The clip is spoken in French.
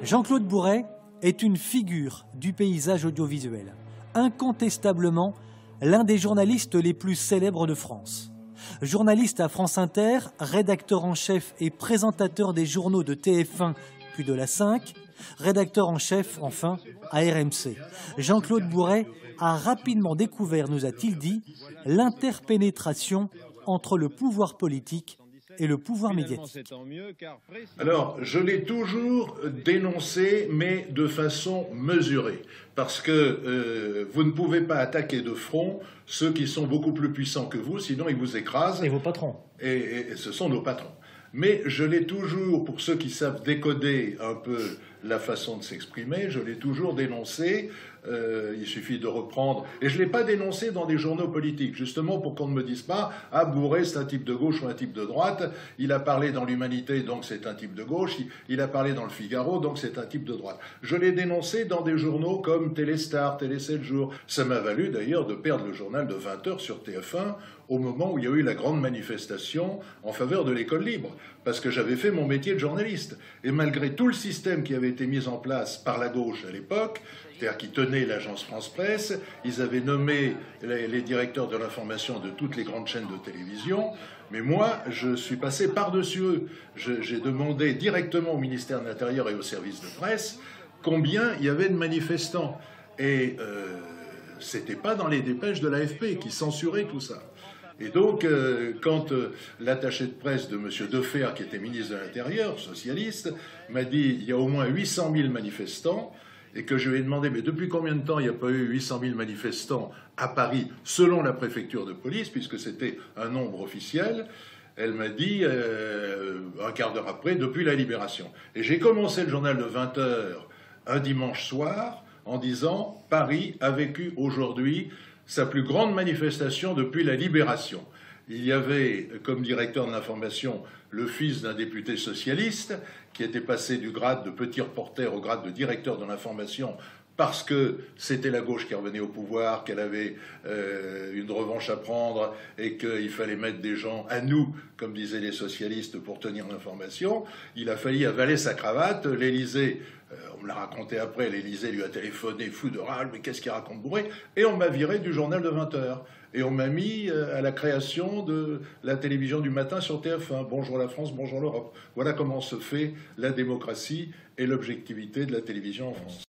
Jean-Claude Bourret est une figure du paysage audiovisuel, incontestablement l'un des journalistes les plus célèbres de France. Journaliste à France Inter, rédacteur en chef et présentateur des journaux de TF1 puis de la 5, rédacteur en chef enfin à RMC. Jean-Claude Bourret a rapidement découvert, nous a-t-il dit, l'interpénétration entre le pouvoir politique et le pouvoir médiatique. Alors, je l'ai toujours dénoncé, mais de façon mesurée, parce que vous ne pouvez pas attaquer de front ceux qui sont beaucoup plus puissants que vous, sinon ils vous écrasent. Et vos patrons. Et ce sont nos patrons. Mais je l'ai toujours, pour ceux qui savent décoder un peu la façon de s'exprimer, je l'ai toujours dénoncé. Il suffit de reprendre. Et je ne l'ai pas dénoncé dans des journaux politiques, justement pour qu'on ne me dise pas « Ah, Bourret, c'est un type de gauche ou un type de droite. Il a parlé dans l'Humanité, donc c'est un type de gauche. Il a parlé dans le Figaro, donc c'est un type de droite. » Je l'ai dénoncé dans des journaux comme Téléstar, Télé 7 jours. Ça m'a valu d'ailleurs de perdre le journal de 20h sur TF1 au moment où il y a eu la grande manifestation en faveur de l'école libre, parce que j'avais fait mon métier de journaliste. Et malgré tout le système qui avait été mis en place par la gauche à l'époque, c'est-à-dire qui tenait l'agence France-Presse, ils avaient nommé les directeurs de l'information de toutes les grandes chaînes de télévision, mais moi, je suis passé par-dessus eux. J'ai demandé directement au ministère de l'Intérieur et au service de presse combien il y avait de manifestants. Et c'était pas dans les dépêches de l'AFP qui censuraient tout ça. Et donc, quand l'attaché de presse de M. Defer, qui était ministre de l'Intérieur, socialiste, m'a dit « il y a au moins 800 000 manifestants », et que je lui ai demandé « mais depuis combien de temps il n'y a pas eu 800 000 manifestants à Paris, selon la préfecture de police, puisque c'était un nombre officiel ?» Elle m'a dit, un quart d'heure après, depuis la Libération. Et j'ai commencé le journal de 20h un dimanche soir en disant « Paris a vécu aujourd'hui sa plus grande manifestation depuis la Libération ». Il y avait comme directeur de l'information le fils d'un député socialiste qui était passé du grade de petit reporter au grade de directeur de l'information parce que c'était la gauche qui revenait au pouvoir, qu'elle avait une revanche à prendre et qu'il fallait mettre des gens à nous, comme disaient les socialistes, pour tenir l'information. Il a failli avaler sa cravate. L'Élysée, on me l'a raconté après, l'Élysée lui a téléphoné fou de rage, mais qu'est-ce qu'il raconte Bourret? Et on m'a viré du journal de 20h. Et on m'a mis à la création de la télévision du matin sur TF1. Bonjour la France, bonjour l'Europe. Voilà comment se fait la démocratie et l'objectivité de la télévision en France.